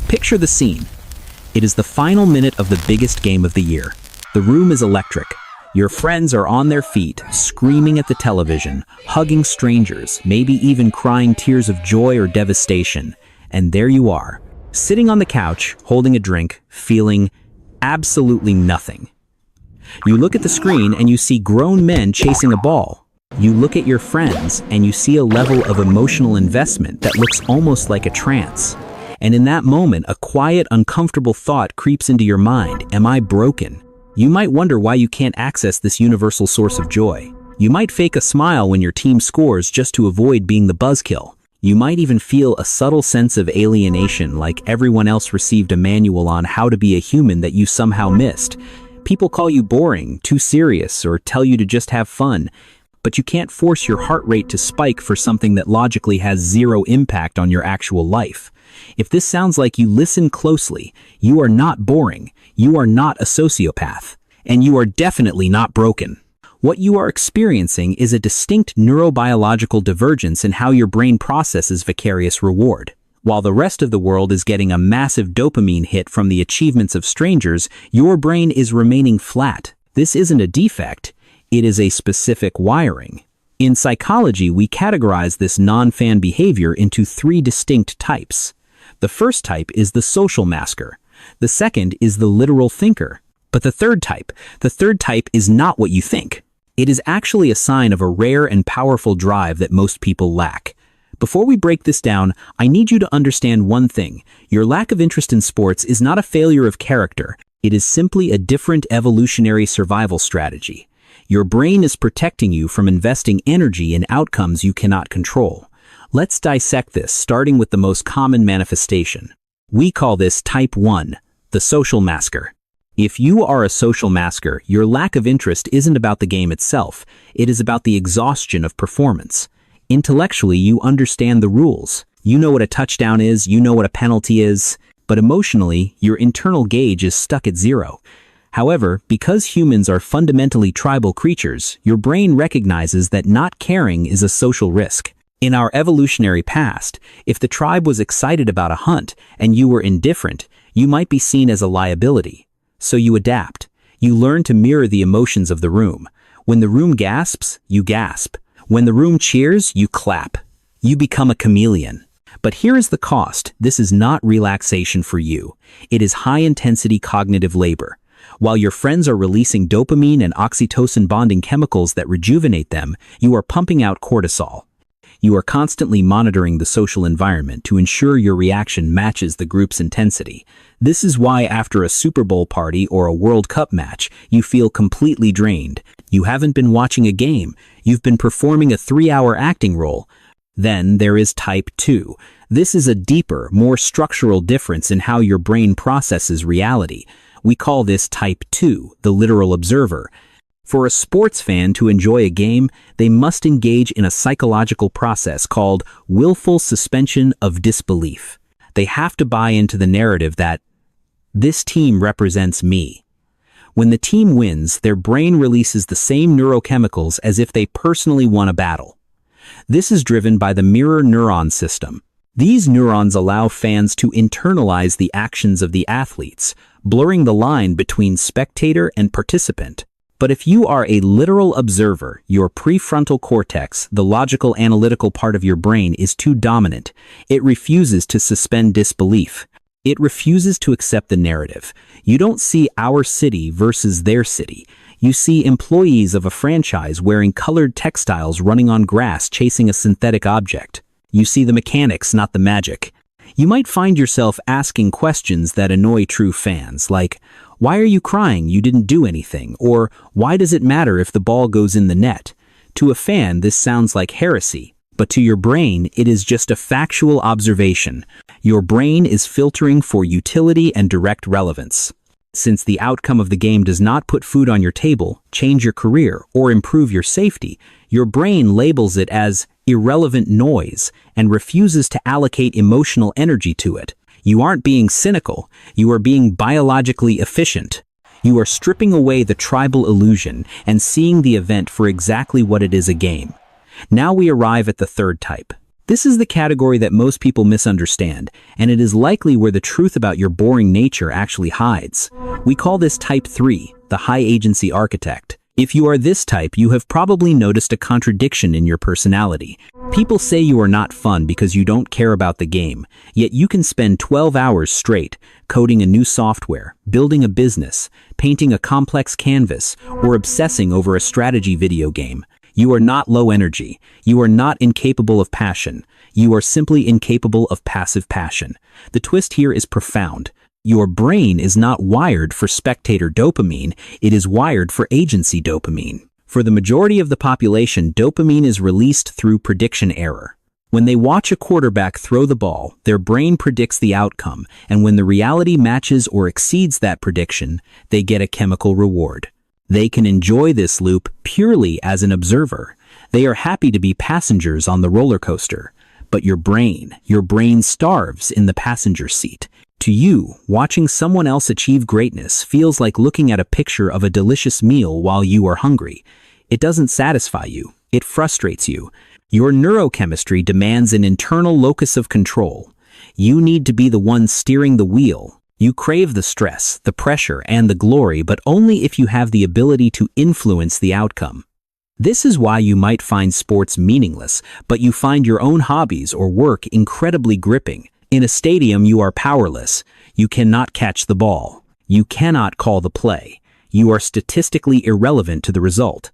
Picture the scene. It is the final minute of the biggest game of the year. The room is electric. Your friends are on their feet, screaming at the television, hugging strangers, maybe even crying tears of joy or devastation. And there you are, sitting on the couch, holding a drink, feeling absolutely nothing. You look at the screen and you see grown men chasing a ball. You look at your friends and you see a level of emotional investment that looks almost like a trance. And in that moment, a quiet, uncomfortable thought creeps into your mind. Am I broken? You might wonder why you can't access this universal source of joy. You might fake a smile when your team scores just to avoid being the buzzkill. You might even feel a subtle sense of alienation, like everyone else received a manual on how to be a human that you somehow missed. People call you boring, too serious, or tell you to just have fun. But you can't force your heart rate to spike for something that logically has zero impact on your actual life. If this sounds like you listen closely, you are not boring, you are not a sociopath, and you are definitely not broken. What you are experiencing is a distinct neurobiological divergence in how your brain processes vicarious reward. While the rest of the world is getting a massive dopamine hit from the achievements of strangers, your brain is remaining flat. This isn't a defect, it is a specific wiring. In psychology, we categorize this non-fan behavior into 3 distinct types. The first type is the social masker. The second is the literal thinker. But the third type is not what you think. It is actually a sign of a rare and powerful drive that most people lack. Before we break this down, I need you to understand one thing. Your lack of interest in sports is not a failure of character. It is simply a different evolutionary survival strategy. Your brain is protecting you from investing energy in outcomes you cannot control. Let's dissect this, starting with the most common manifestation. We call this type 1, the social masker. If you are a social masker, your lack of interest isn't about the game itself. It is about the exhaustion of performance. Intellectually, you understand the rules. You know what a touchdown is, you know what a penalty is, but emotionally, your internal gauge is stuck at 0. However, because humans are fundamentally tribal creatures, your brain recognizes that not caring is a social risk. In our evolutionary past, if the tribe was excited about a hunt and you were indifferent, you might be seen as a liability. So you adapt. You learn to mirror the emotions of the room. When the room gasps, you gasp. When the room cheers, you clap. You become a chameleon. But here is the cost. This is not relaxation for you. It is high-intensity cognitive labor. While your friends are releasing dopamine and oxytocin bonding chemicals that rejuvenate them, you are pumping out cortisol. You are constantly monitoring the social environment to ensure your reaction matches the group's intensity. This is why after a Super Bowl party or a World Cup match, you feel completely drained. You haven't been watching a game. You've been performing a 3-hour acting role. Then there is type 2. This is a deeper, more structural difference in how your brain processes reality. We call this type 2, the literal observer. For a sports fan to enjoy a game, they must engage in a psychological process called willful suspension of disbelief. They have to buy into the narrative that this team represents me. When the team wins, their brain releases the same neurochemicals as if they personally won a battle. This is driven by the mirror neuron system. These neurons allow fans to internalize the actions of the athletes, blurring the line between spectator and participant. But if you are a literal observer, your prefrontal cortex, the logical analytical part of your brain, is too dominant. It refuses to suspend disbelief. It refuses to accept the narrative. You don't see our city versus their city. You see employees of a franchise wearing colored textiles running on grass chasing a synthetic object. You see the mechanics, not the magic. You might find yourself asking questions that annoy true fans, like, why are you crying? You didn't do anything. Or, why does it matter if the ball goes in the net? To a fan, this sounds like heresy. But to your brain, it is just a factual observation. Your brain is filtering for utility and direct relevance. Since the outcome of the game does not put food on your table, change your career, or improve your safety, your brain labels it as irrelevant noise and refuses to allocate emotional energy to it. You aren't being cynical, you are being biologically efficient. You are stripping away the tribal illusion and seeing the event for exactly what it is, a game. Now we arrive at the third type, This is the category that most people misunderstand, and it is likely where the truth about your boring nature actually hides. We call this type 3, the high agency architect. If you are this type, you have probably noticed a contradiction in your personality. People say you are not fun because you don't care about the game, yet you can spend 12 hours straight coding a new software, building a business, painting a complex canvas, or obsessing over a strategy video game. You are not low energy. You are not incapable of passion. You are simply incapable of passive passion. The twist here is profound. Your brain is not wired for spectator dopamine, it is wired for agency dopamine. For the majority of the population, dopamine is released through prediction error. When they watch a quarterback throw the ball, their brain predicts the outcome, and when the reality matches or exceeds that prediction, they get a chemical reward. They can enjoy this loop purely as an observer. They are happy to be passengers on the roller coaster. But your brain starves in the passenger seat. To you, watching someone else achieve greatness feels like looking at a picture of a delicious meal while you are hungry. It doesn't satisfy you. It frustrates you. Your neurochemistry demands an internal locus of control. You need to be the one steering the wheel. You crave the stress, the pressure, and the glory, but only if you have the ability to influence the outcome. This is why you might find sports meaningless, but you find your own hobbies or work incredibly gripping. In a stadium, you are powerless. You cannot catch the ball. You cannot call the play. You are statistically irrelevant to the result.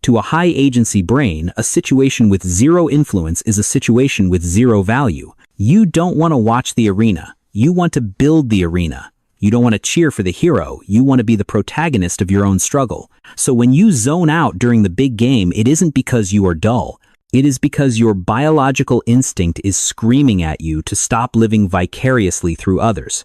To a high-agency brain, a situation with zero influence is a situation with zero value. You don't want to watch the arena. You want to build the arena. You don't want to cheer for the hero. You want to be the protagonist of your own struggle. So when you zone out during the big game, it isn't because you are dull. It is because your biological instinct is screaming at you to stop living vicariously through others.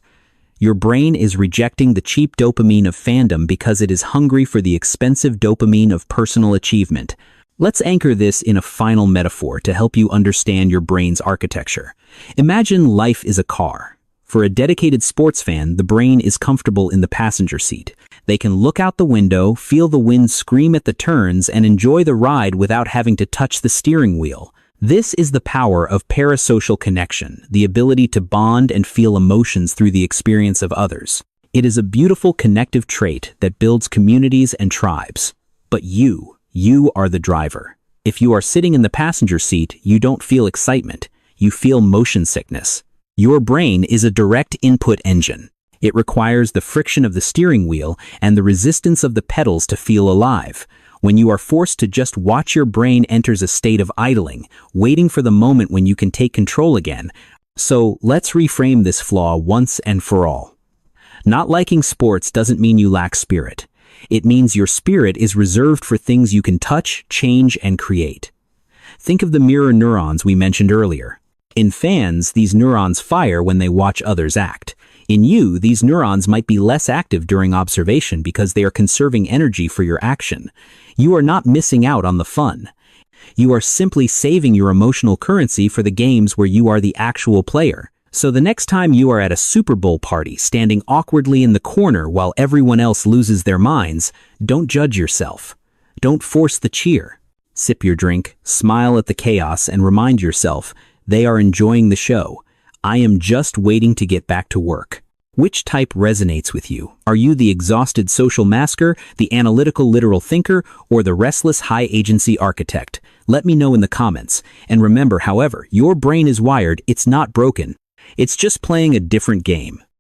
Your brain is rejecting the cheap dopamine of fandom because it is hungry for the expensive dopamine of personal achievement. Let's anchor this in a final metaphor to help you understand your brain's architecture. Imagine life is a car. For a dedicated sports fan, the brain is comfortable in the passenger seat. They can look out the window, feel the wind scream at the turns, and enjoy the ride without having to touch the steering wheel. This is the power of parasocial connection, the ability to bond and feel emotions through the experience of others. It is a beautiful connective trait that builds communities and tribes. But you are the driver. If you are sitting in the passenger seat, you don't feel excitement. You feel motion sickness. Your brain is a direct input engine. It requires the friction of the steering wheel and the resistance of the pedals to feel alive. When you are forced to just watch, your brain enters a state of idling, waiting for the moment when you can take control again. So let's reframe this flaw once and for all. Not liking sports doesn't mean you lack spirit. It means your spirit is reserved for things you can touch, change, and create. Think of the mirror neurons we mentioned earlier. In fans, these neurons fire when they watch others act. In you, these neurons might be less active during observation because they are conserving energy for your action. You are not missing out on the fun. You are simply saving your emotional currency for the games where you are the actual player. So the next time you are at a Super Bowl party, standing awkwardly in the corner while everyone else loses their minds, don't judge yourself. Don't force the cheer. Sip your drink, smile at the chaos, and remind yourself, they are enjoying the show. I am just waiting to get back to work. Which type resonates with you? Are you the exhausted social masker, the analytical literal thinker, or the restless high-agency architect? Let me know in the comments. And remember, however, your brain is wired, it's not broken. It's just playing a different game.